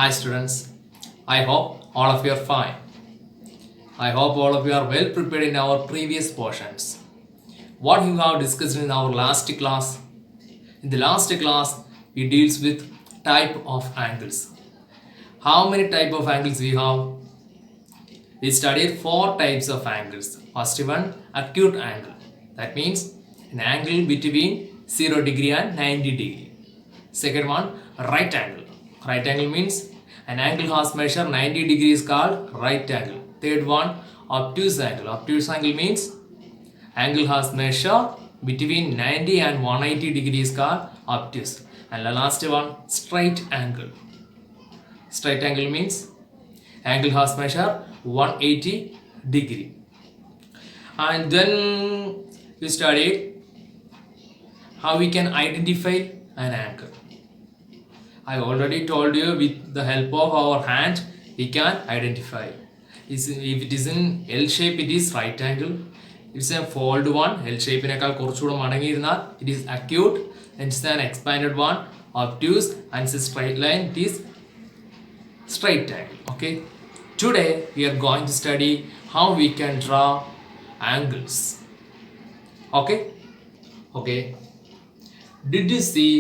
Hi students, I hope all of you are fine. I hope all of you are well prepared in our previous portions. What you have discussed in our last class? In the last class, we deals with type of angles. How many type of angles we have? We studied 4 types of angles. First one, acute angle. That means an angle between 0 degree and 90 degree. Second one, right angle. Right angle means an angle has measure 90 degrees called right angle. Third one, obtuse angle. Obtuse angle means angle has measure between 90 and 180 degrees called obtuse. And the last one, straight angle. Straight angle means angle has measure 180 degree. And then we studied how we can identify an angle. I already told you with the help of our hand we can identify. If it is in L shape, it is right angle. If it's a fold one, L shape it is acute. And it's an expanded one, obtuse, and it's a straight line, it is straight angle. Okay. Today we are going to study how we can draw angles. Okay. Did you see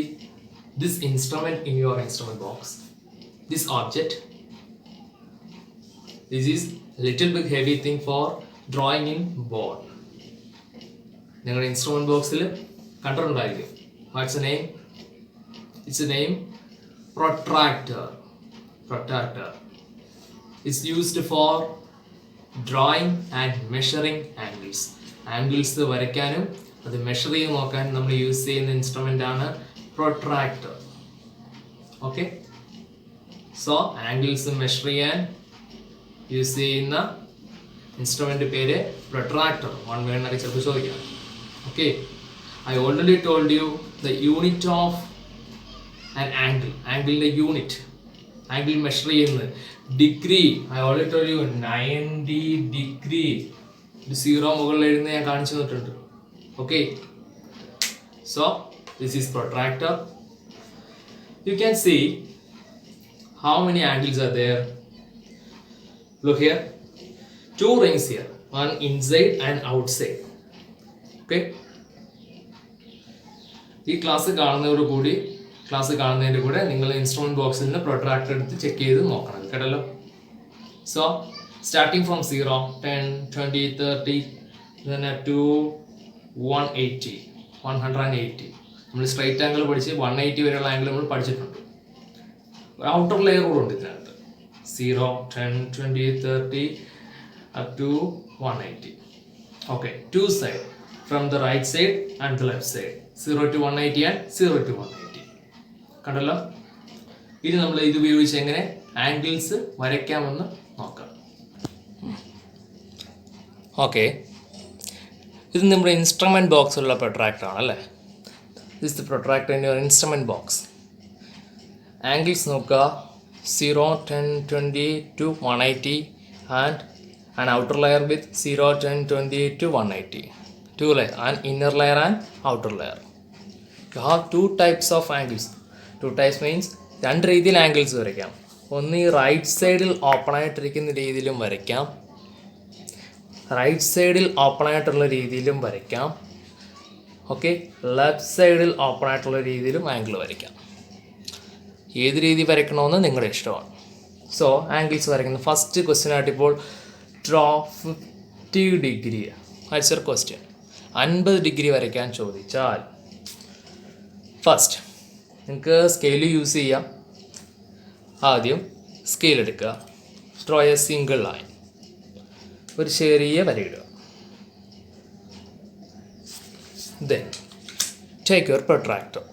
this instrument in your instrument box? This object. This is little bit heavy thing for drawing in board. നിങ്ങളുടെ instrument ബോക്സിൽ കണ്ടിട്ടുണ്ടായിരിക്കും. What's the name? It's the name protractor. Protractor. It's used for drawing and measuring angles. Angles വരയ്ക്കാനും അത് measure ചെയ്ത് നോക്കാനും നമ്മൾ use ചെയ്യുന്ന instrument ആണ് protractor. Okay, so angles measure ചെയ്യാൻ യൂസ് ചെയ്യുന്ന ഇൻസ്ട്രുമെന്റ് പേര് protractor. വൺ വേണമെങ്കിൽ ചിലപ്പോൾ ചോദിക്കാം. Okay, I already told you the unit of an angle. Angle unit. Angle measure ചെയ്യുന്നത് degree. I already told you 90 degree. ഒരു 0 മുകളിൽ എഴുതുന്നത് ഞാൻ കാണിച്ചു തന്നിട്ടുണ്ട്. Okay, so this is protractor. You can see how many angles are there. Look here, 2 rings here, one inside and outside. Okay, ഈ class കാണുന്നതിൻ്റെ കൂടെ നിങ്ങൾ ഇൻസ്ട്രുമെന്റ് ബോക്സിൽ നിന്ന് പ്രൊട്രാക്ടർ എടുത്ത് ചെക്ക് ചെയ്ത് നോക്കണം കേട്ടല്ലോ. So starting from 0, 10, 20, 30, then up to 180. നമ്മൾ സ്ട്രൈറ്റ് ആംഗിൾ പഠിച്ച് 180 വരെയുള്ള ആംഗിൾ നമ്മൾ പഠിച്ചിട്ടുണ്ട്. ഒരു ഔട്ടർ ലെയർ കൂടെ ഉണ്ട് ഇതിനകത്ത്. 0, 10, 20, 30 up to 180. Okay, 2 side from the right side and the left side. 0 to 180 and 0 to 180. കണ്ടല്ലോ. ഇനി നമ്മൾ ഇത് ഉപയോഗിച്ച് എങ്ങനെ ആംഗിൾസ് വരയ്ക്കാമെന്ന് നോക്കാം. ഓക്കെ, ഇത് നമ്മുടെ ഇൻസ്ട്രുമെന്റ് ബോക്സിലുള്ള പ്രൊട്രാക്ടർ ആണല്ലേ. This is the protractor in your instrument box. Angles നോക്കുക, 0, 10, 20 to 180 and an outer layer with 0, 10, 20 to 180. 2 layer, an inner layer and outer layer. You have 2 types of angles. 2 types means 2 രീതിയിൽ angles വരയ്ക്കാം. ഒന്ന് ഈ right സൈഡിൽ open ആയിട്ടിരിക്കുന്ന രീതിയിലും വരയ്ക്കാം, right സൈഡിൽ ഓപ്പൺ ആയിട്ടുള്ള രീതിയിലും വരയ്ക്കാം. ഓക്കെ, ലെഫ്റ്റ് സൈഡിൽ ഓപ്പൺ ആയിട്ടുള്ള രീതിയിലും ആംഗിൾ വരയ്ക്കാം. ഏത് രീതി വരയ്ക്കണമെന്ന് നിങ്ങളുടെ ഇഷ്ടമാണ്. സോ ആംഗിൾസ് വരയ്ക്കുന്ന ഫസ്റ്റ് ക്വസ്റ്റ്യൻ ആയിട്ട് ഇപ്പോൾ draw 50 degree. Answer question 50 degree വരയ്ക്കാൻ ചോദിച്ചാൽ ഫസ്റ്റ് നിങ്ങൾക്ക് സ്കെയിൽ യൂസ് ചെയ്യാം. ആദ്യം സ്കെയിൽ എടുക്കുക, ഡ്രോ എ സിംഗിൾ ലൈൻ, ഒരു ചെറിയ വരയിടുക. Then take your protractor.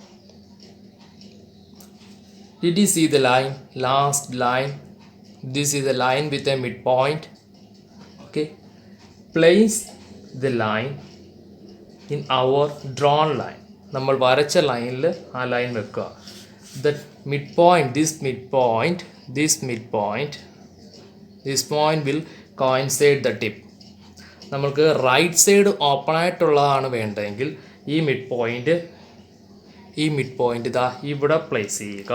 Did you see the line? Last line. This is the line with a midpoint. Okay. Place the line in our drawn line. നമ്മൾ വരച്ച ലൈനിൽ ആ line വെക്കുക. The midpoint, this point will coincide the tip. നമ്മൾക്ക് right side open ആയിട്ടുള്ളതാണ് വേണ്ടതെങ്കിൽ ഈ mid point ഇതാ ഇവിടെ പ്ലേസ് ചെയ്യുക.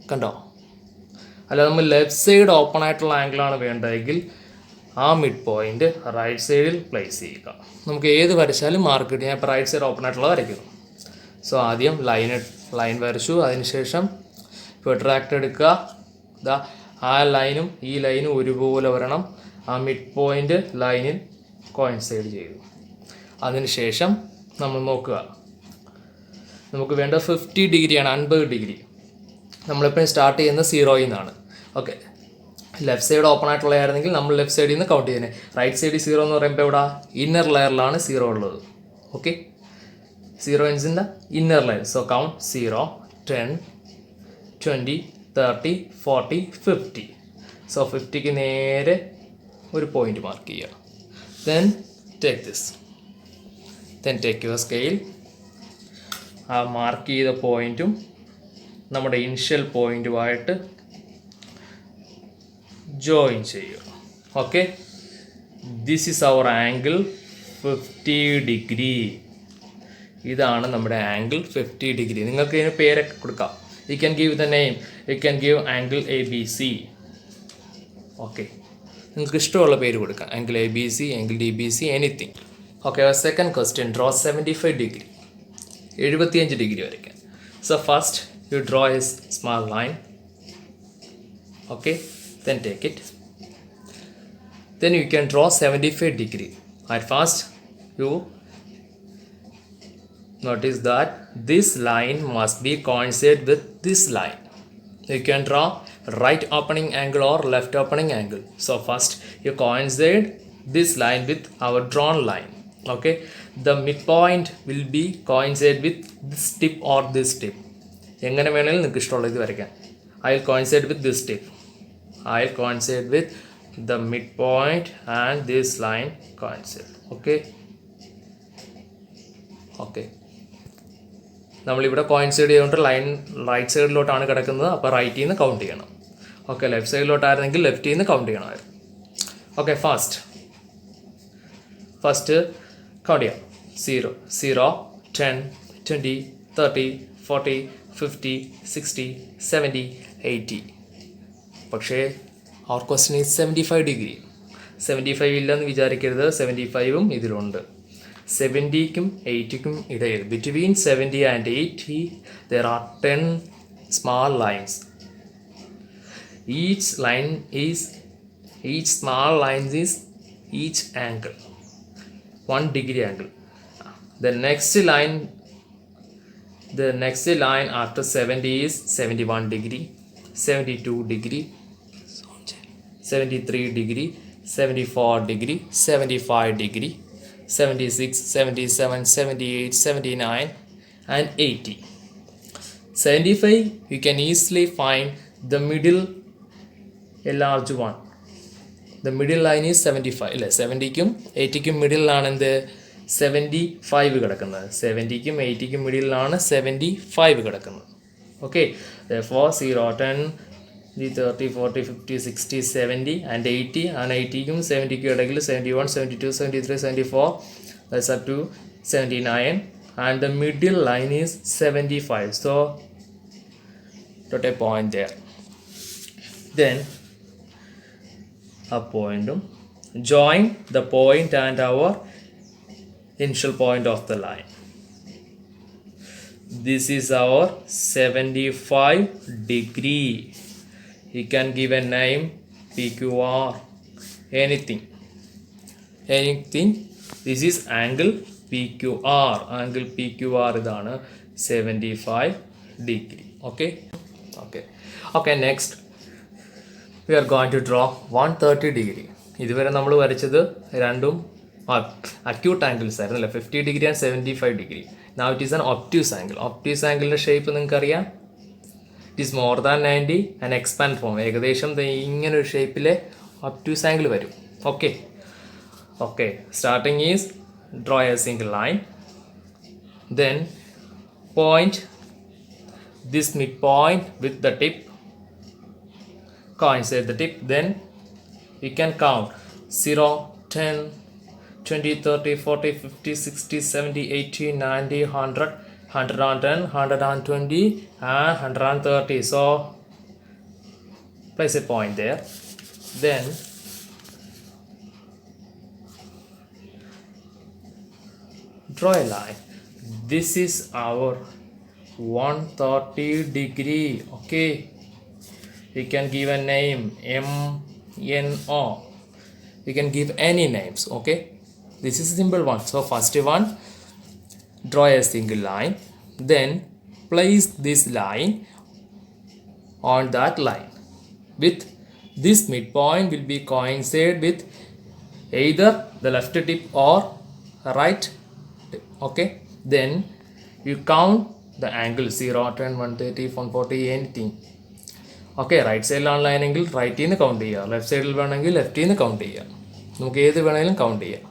കണ്ടോ? അല്ല, നമ്മൾ ലെഫ്റ്റ് സൈഡ് ഓപ്പൺ ആയിട്ടുള്ള ആംഗിളാണ് വേണ്ടതെങ്കിൽ ആ മിഡ് പോയിന്റ് റൈറ്റ് സൈഡിൽ പ്ലേസ് ചെയ്യുക. നമുക്ക് ഏത് വരച്ചാലും മാർക്ക് കിട്ടും. ഞാൻ ഇപ്പോൾ റൈറ്റ് സൈഡ് ഓപ്പൺ ആയിട്ടുള്ള വരയ്ക്കുന്നു. സോ ആദ്യം ലൈൻ വരച്ചു. അതിനുശേഷം പ്രൊട്രാക്ട് എടുക്കുക. ഇതാ ആ ലൈനും ഈ ലൈനും ഒരുപോലെ വരണം. ആ മിഡ് പോയിന്റ് ലൈനിൽ കോയിൻസൈഡ് ചെയ്തു. അതിനുശേഷം നമ്മൾ നോക്കുക, നമുക്ക് വേണ്ട 50 ഡിഗ്രിയാണ്, 50 ഡിഗ്രി. നമ്മളെപ്പോഴും സ്റ്റാർട്ട് ചെയ്യുന്നത് 0യിൽ നിന്നാണ്. ഓക്കെ, ലെഫ്റ്റ് സൈഡ് ഓപ്പൺ ആയിട്ടുള്ളതായിരുന്നെങ്കിൽ നമ്മൾ ലെഫ്റ്റ് സൈഡിൽ നിന്ന് കൗണ്ട് ചെയ്യുന്നത്. റൈറ്റ് സൈഡിൽ 0 എന്ന് പറയുമ്പോൾ ഇവിടെ ഇന്നർ ലെയറിലാണ് 0 ഉള്ളത്. Okay, 0 ends in the inner layer. So count 0, 10, 20, 30, 40, 50. So 50ക്ക് നേരെ ഒരു പോയിന്റ് മാർക്ക് ചെയ്യുക. Then take this. Then take your scale. ആ മാർക്ക് ചെയ്ത പോയിന്റും നമ്മുടെ ഇനിഷ്യൽ പോയിന്റുമായിട്ട് ജോയിൻ ചെയ്യുക. Okay, this is our angle 50 degree. ഇതാണ് നമ്മുടെ ആംഗിൾ 50 ഡിഗ്രി. നിങ്ങൾക്ക് ഇതിന് പേരൊക്കെ കൊടുക്കാം. You can give the name. You can give angle ABC. Okay, നിങ്ങൾക്ക് ഇഷ്ടമുള്ള പേര് കൊടുക്കാം. Angle ABC, angle DBC, anything. Okay, second question, draw 75 degree. 75 degree വരയ്ക്കാം. So first U draw A small line. Okay, then take it. Then you can draw 75 degree. At first you notice that this line must be coincide with this line. You can draw right opening angle or left opening angle. So first you coincide this line with our drawn line. Okay, the midpoint will be coincide with this tip or this tip. എങ്ങനെ വേണമെങ്കിലും നിങ്ങൾക്ക് ഇഷ്ടമുള്ള ഇത് വരയ്ക്കാം. I will coincide with this tip. I'll coincide with the midpoint and this line coincide. Okay. Okay. നമ്മളിവിടെ coincide ചെയ്തുകൊണ്ട് line right സൈഡിലോട്ടാണ് കിടക്കുന്നത്. അപ്പോൾ റൈറ്റിൽ നിന്ന് കൗണ്ട് ചെയ്യണം. ഓക്കെ, ലെഫ്റ്റ് സൈഡിലോട്ടായിരുന്നെങ്കിൽ ലെഫ്റ്റിൽ നിന്ന് കൗണ്ട് ചെയ്യണമായിരുന്നു. ഓക്കെ, ഫസ്റ്റ് കൗണ്ട് ചെയ്യാം. 0, 0, 10, 20, 30, 40, 50, 60, 70, 80. പക്ഷേ അവർ ക്വസ്റ്റ്യൻ ഈസ് 75 ഡിഗ്രി. 75 ഇല്ലെന്ന് വിചാരിക്കരുത്, 75ഉം ഇതിലുണ്ട്. 70ക്കും 80ക്കും ഇടയിൽ, between 70 and 80 there are 10 small lines. Each small line is each angle 1 degree angle. The next line after 70 is 71 degree, 72 degree, 73 degree, 74 degree, 75 degree, 76, 77, 78, 79 and 80. 75 you can easily find the middle, a large one. The middle line is 75. അല്ലേ, 70ക്കും 80ക്കും മിഡിലാണ് എന്ത് 75 കിടക്കുന്നത്. 70ക്കും 80ക്കും മിഡിലാണ് 75 കിടക്കുന്നത്. Okay, therefore 0, 10, 30, 40, 50, 60, 70 and 80. and 80ക്കും 70ക്കും ഇടയിൽ 71, 72, 73, 74, that's up to 79, and the middle line is 75. So put a point there. Then a point, join the point and our initial point of the line. This is our 75 degree. You can give a name, PQR, anything. This is angle PQR. Angle PQR ഇതാണ് 75 degree. Okay. Next we are going to draw 130 degree. ഇതുവരെ നമ്മൾ വരച്ചത് രണ്ടും acute angles ആയിരുന്നല്ലേ, 50 degree and 75 degree. Now it is an obtuse angle. Obtuse angle shape നിങ്ങൾക്ക് അറിയാം. It is more than 90 and expand form. ഏകദേശം ഇങ്ങനെ ഒരു ഷേപ്പിലെ obtuse angle വരും. Okay. Starting is draw a single line. Then point this midpoint with the tip. Coincide the tip. Then you can count 0, 10, 20, 30, 40, 50, 60, 70, 80, 90, 100, 110, 120 and 130. So place a point there. Then draw a line. This is our 130 degree. Okay, we can give a name MNO. We can give any names. Okay, this is a simple one. So first one, draw a single line, then place this line on that line with this midpoint will be coincide with either the left tip or right tip. Okay, then you count the angle 0, 10, 130, 140, anything. Okay right സൈഡിലാണ് ലൈനെങ്കിൽ റൈറ്റിൽ നിന്ന് count ചെയ്യുക, left സൈഡിൽ വേണമെങ്കിൽ ലെഫ്റ്റിൽ നിന്ന് count ചെയ്യുക, നമുക്ക് ഏത് വേണമെങ്കിലും കൗണ്ട് ചെയ്യാം.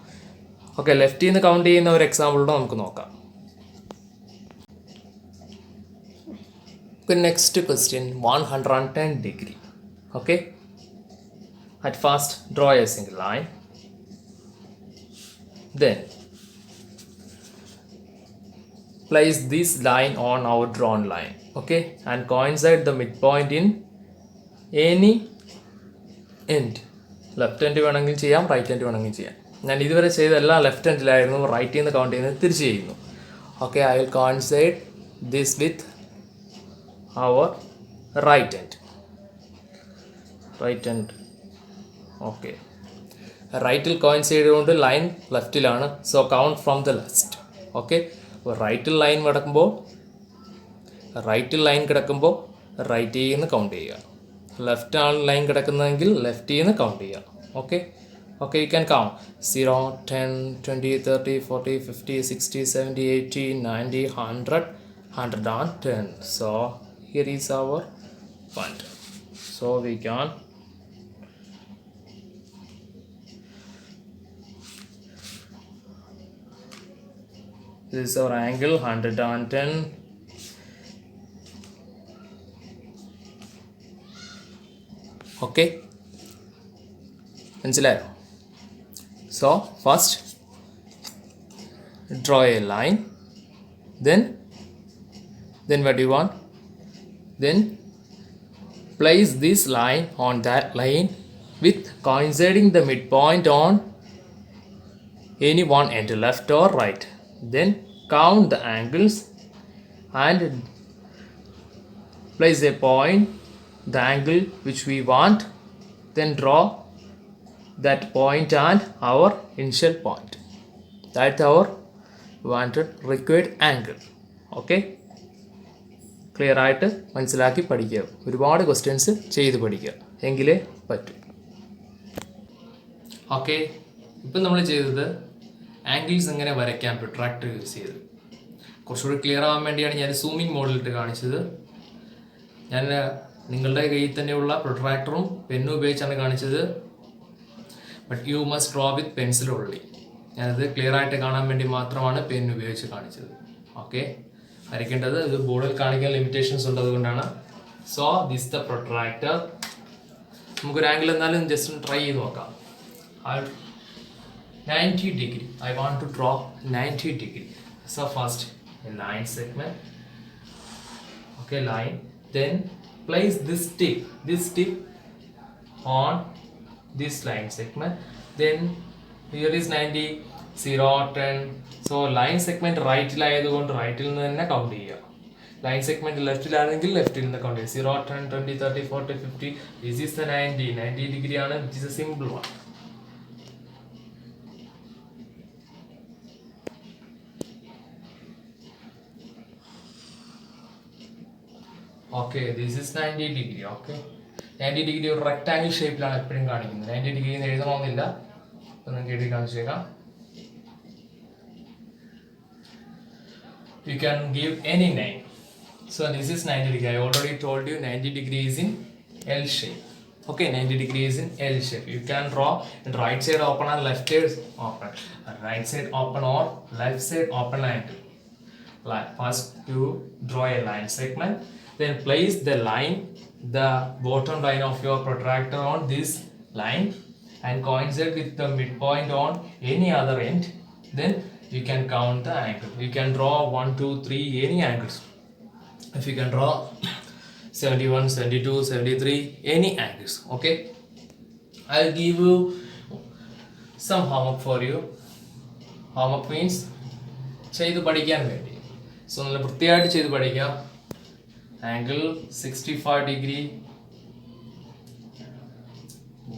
ഓക്കെ, ലെഫ്റ്റിൽ നിന്ന് കൗണ്ട് ചെയ്യുന്ന ഒരു എക്സാമ്പിളൂടെ നമുക്ക് നോക്കാം. Next question 110 degree. Okay, at first draw a single line, then place this line on our drawn line. Okay, and coincide the midpoint in any end. Left end വേണമെങ്കിൽ ചെയ്യാം, right end വേണമെങ്കിൽ ചെയ്യാം. ഞാൻ ഇതുവരെ ചെയ്തെല്ലാം ലെഫ്റ്റ് എൻഡിലായിരുന്നു, റൈറ്റിൽ നിന്ന് count ചെയ്യുന്നത് തിരിച്ച് ചെയ്യുന്നു. Okay, I will coincide this with our right end. Okay, റൈറ്റിൽ കോയിൻസൈഡ് കൊണ്ട് ലൈൻ ലെഫ്റ്റിലാണ്, so count from the left. Okay, അപ്പോൾ റൈറ്റിൽ ലൈൻ കിടക്കുമ്പോൾ റൈറ്റിൽ നിന്ന് കൗണ്ട് ചെയ്യുക, ലെഫ്റ്റാണ് ലൈൻ കിടക്കുന്നതെങ്കിൽ ലെഫ്റ്റിൽ നിന്ന് കൗണ്ട് ചെയ്യുക. Okay, you can count 0, 10, 20, 30, 40, 50, 60, 70, 80, 90, 100, 110. So here is our point. So we can this is our angle 110. Okay, മനസ്സിലായോ? So first draw a line, then what do you want? Then place this line on that line with coinciding the midpoint on any one end, left or right. Then count the angles and place a point, the angle which we want, then draw that point and our initial point. That's our wanted required angle. Okay, clear ആയിട്ട് മനസ്സിലാക്കി പഠിക്കുക. ഒരുപാട് questions ചെയ്ത് പഠിക്കുക, എങ്കിലേ പറ്റും. Okay, ഇപ്പം നമ്മൾ ചെയ്തത് ആംഗിൾസ് എങ്ങനെ വരയ്ക്കാം പ്രൊട്രാക്ടർ യൂസ് ചെയ്ത്. കുറച്ചുകൂടി ക്ലിയർ ആവാൻ വേണ്ടിയാണ് ഞാൻ സൂമിങ് മോഡലിട്ട് കാണിച്ചത്. ഞാൻ നിങ്ങളുടെ കയ്യിൽ തന്നെയുള്ള പ്രൊട്രാക്ടറും പെന്നും ഉപയോഗിച്ചാണ് കാണിച്ചത്. But you must draw with pencil only. ഞാനത് ക്ലിയർ ആയിട്ട് കാണാൻ വേണ്ടി മാത്രമാണ് പെൻ ഉപയോഗിച്ച് കാണിച്ചത്. ഓക്കെ, വരയ്ക്കേണ്ടത് ഇത് ബോർഡിൽ കാണിക്കാൻ ലിമിറ്റേഷൻസ് ഉണ്ട്, അതുകൊണ്ടാണ്. So this the protractor. നമുക്കൊരു ആംഗിൾ എന്നാലും ജസ്റ്റ് ട്രൈ ചെയ്ത് നോക്കാം. 90 degree. I want to draw 90 degree. So first a line segment. Okay, line. Then place this tip on this line segment. Then here is 90, 0, 10. So line segment റൈറ്റിലായതുകൊണ്ട് റൈറ്റിൽ നിന്ന് തന്നെ count ചെയ്യുക. Line segment ലെഫ്റ്റിലാണെങ്കിൽ ലെഫ്റ്റിൽ നിന്ന് count ചെയ്യുക. 0, 10, 20, 30, 40, 50. This is the 90 degree ആണ്. This is a simple one. Okay, this is 90 degree. Okay, 90 degree ഒരു rectangle ഷേപ്പിലാണ് എപ്പോഴും കാണിക്കുന്നത്. 90 degree എന്ന് എഴുതണമെന്നില്ല. അപ്പം നിങ്ങൾക്ക് എഴുതി കാണിച്ചേക്കാം. You can give any name. So this is 90 degree. I already told you 90 degree is in L shape. Okay, 90 degree is in L shape. You can draw and right side open and left side open. Right side open or left side open angle. Like first you draw a line segment. Then place the line, the bottom line of your protractor on this line and coincide with the midpoint on any other end. Then you can count the angle. You can draw 1, 2, 3 any angles. If you can draw 71, 72, 73, any angles. Okay, I'll give you some homework for you. Homework means ചെയ്ത് പഠിക്കാൻ വേണ്ടി. So നല്ല വൃത്തിയായിട്ട് ചെയ്ത് പഠിക്കാം. Angle 65 degree,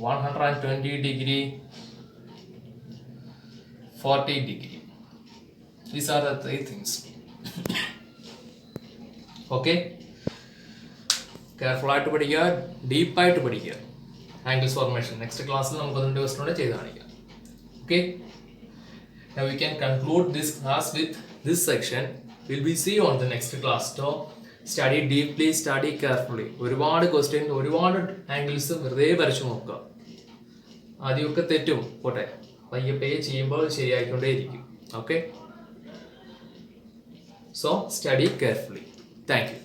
120 degree, 40 degree. These are the three things. Okay, careful ആയിട്ട് പഠിക്കുക, deep ആയിട്ട് പഠിക്കുക. ആംഗിൾസ് ഫോർമേഷൻ നെക്സ്റ്റ് ക്ലാസ്സിൽ നമുക്ക് അതിൻ്റെ ക്വസ്റ്റ്യനോടെ ചെയ്ത് കാണിക്കാം. Okay, now we can conclude this class with this section. We'll be see you on the next class. So study deeply, study carefully. ഒരുപാട് ക്വസ്റ്റ്യൻ, ഒരുപാട് ആംഗിൾസ് വെറുതെ വരച്ചു നോക്കുക. ആദ്യമൊക്കെ തെറ്റും, പോട്ടെ, പയ്യെ പയ്യെ ചെയ്യുമ്പോൾ ശരിയായിക്കൊണ്ടേയിരിക്കും. Okay, so study carefully. Thank U.